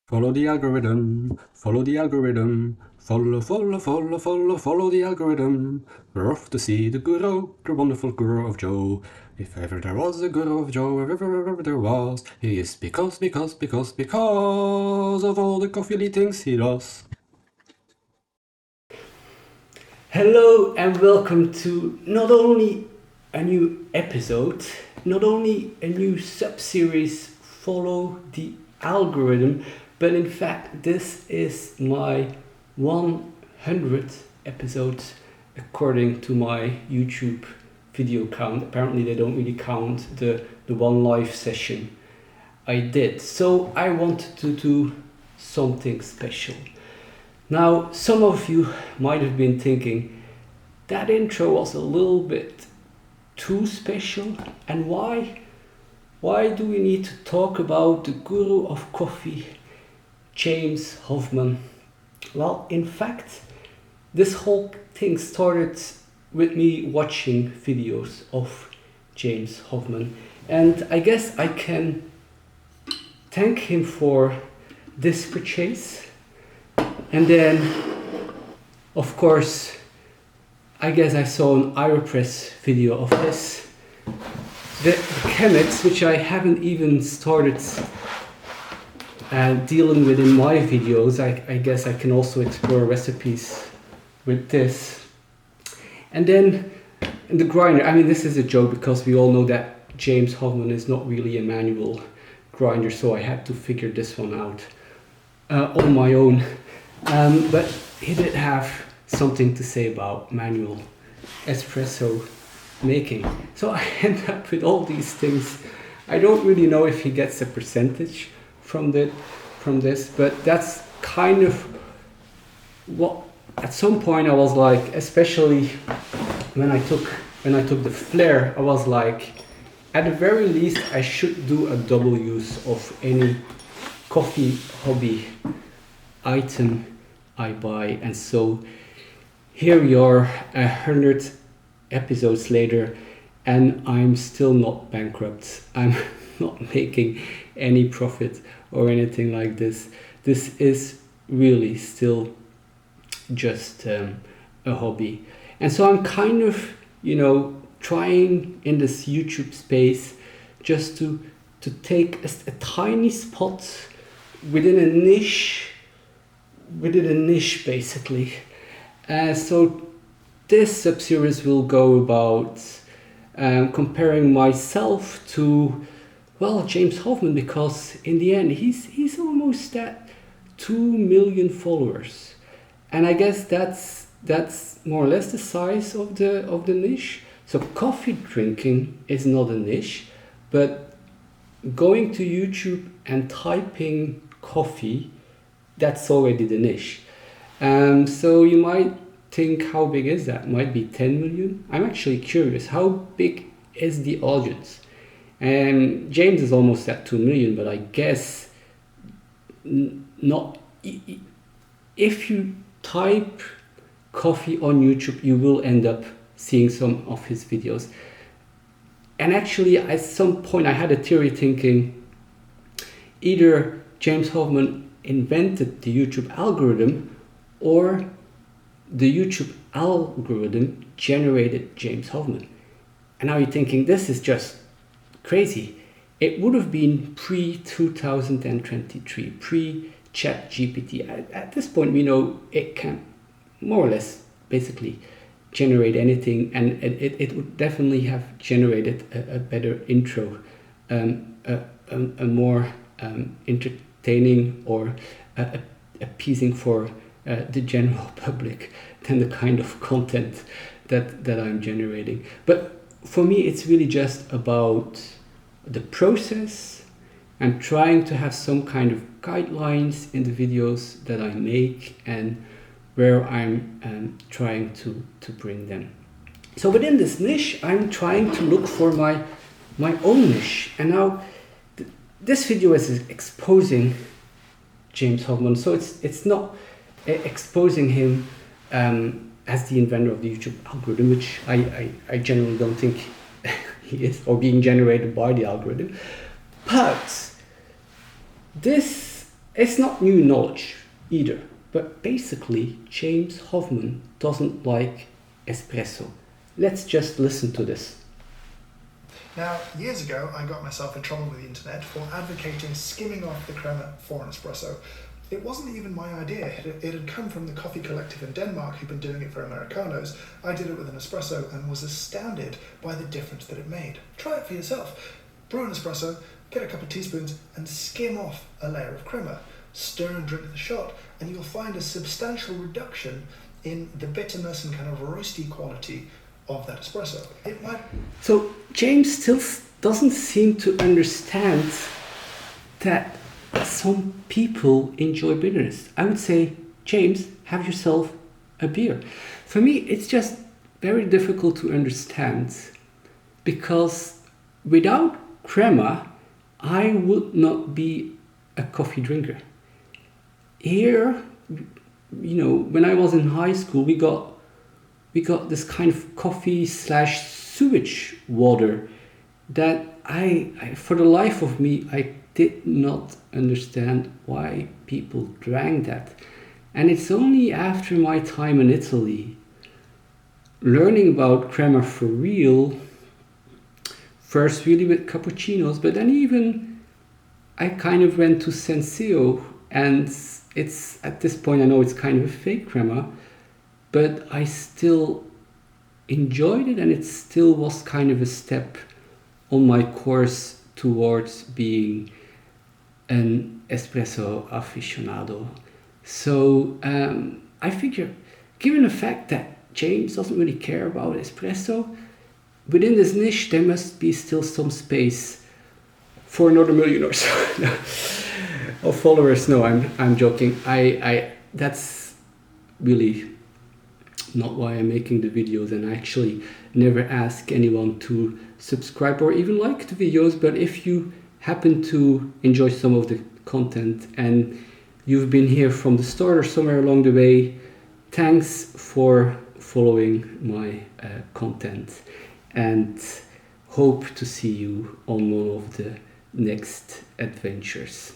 Follow the algorithm, follow the algorithm, follow the algorithm. We're off to see the guru, the wonderful guru of Joe. If ever there was a guru of Joe, if ever there was, he is because of all the coffee things he does. Hello and welcome to not only a new episode, not only a new sub-series Follow the Algorithm, but in fact this is my 100th episode according to my YouTube video count. Apparently they don't really count the one live session I did. So I wanted to do something special. Now, some of you might have been thinking that intro was a little bit too special, and why? Why do we need to talk about the guru of coffee, James Hoffmann? Well, in fact, this whole thing started with me watching videos of James Hoffmann, and I guess I can thank him for this purchase. And then, of course, I guess I saw an Aeropress video of this. The chemics, which I haven't even started dealing with in my videos, I guess I can also explore recipes with this. And then the grinder, I mean, this is a joke because we all know that James Hoffmann is not really a manual grinder, so I had to figure this one out on my own. But he did have something to say about manual espresso making. So I end up with all these things. I don't really know if he gets a percentage from this, but that's kind of what at some point I was like, especially when I took the flare, I was like, at the very least I should do a double use of any coffee hobby item I buy. And so here we are 100 episodes later, and I'm still not bankrupt. I'm not making any profit or anything like this. This is really still just a hobby. And so I'm kind of, trying in this YouTube space just to take a tiny spot within a niche basically. So this sub-series will go about comparing myself to, well, James Hoffmann, because in the end he's almost at 2 million followers, and I guess that's more or less the size of the niche. So coffee drinking is not a niche, but going to YouTube and typing coffee, that's already the niche. So you might think, how big is that? Might be 10 million. I'm actually curious, how big is the audience? And James is almost at 2 million, but I guess not. If you type coffee on YouTube, you will end up seeing some of his videos. And actually, at some point, I had a theory thinking either James Hoffmann invented the YouTube algorithm, or the YouTube algorithm generated James Hoffmann. And now you're thinking, this is just crazy. It would have been pre-2023, pre-chat GPT. At this point, we know it can more or less basically generate anything, and it would definitely have generated a better intro, a more entertaining or appeasing for the general public than the kind of content that I'm generating. But for me, it's really just about the process and trying to have some kind of guidelines in the videos that I make and where I'm trying to bring them. So within this niche, I'm trying to look for my own niche. And now this video is exposing James Hoffmann, so it's not exposing him as the inventor of the YouTube algorithm, which I generally don't think he is, or being generated by the algorithm. But this It's not new knowledge either, but basically James Hoffmann doesn't like espresso. Let's just listen to this. Now, years ago, I got myself in trouble with the internet for advocating skimming off the crema for an espresso. It wasn't even my idea. It had come from the coffee collective in Denmark who'd been doing it for Americanos. I did it with an espresso and was astounded by the difference that it made. Try it for yourself. Brew an espresso, get a couple of teaspoons and skim off a layer of crema. Stir and drink the shot and you'll find a substantial reduction in the bitterness and kind of roasty quality of that espresso. It might... So James still doesn't seem to understand that some people enjoy bitterness. I would say, James, have yourself a beer. For me, it's just very difficult to understand because without crema, I would not be a coffee drinker. Here, when I was in high school, we got this kind of coffee / sewage water that I for the life of me, I did not understand why people drank that. And it's only after my time in Italy, learning about crema for real, first really with cappuccinos, but then even I kind of went to Senseo, and it's at this point, I know it's kind of a fake crema, but I still enjoyed it, and it still was kind of a step on my course towards being an espresso aficionado. So I figure, given the fact that James doesn't really care about espresso, within this niche there must be still some space for another million or so of followers. No, I'm joking. I that's really not why I'm making the videos, and I actually never ask anyone to subscribe or even like the videos. But if you happen to enjoy some of the content and you've been here from the start or somewhere along the way, thanks for following my content, and hope to see you on one of the next adventures.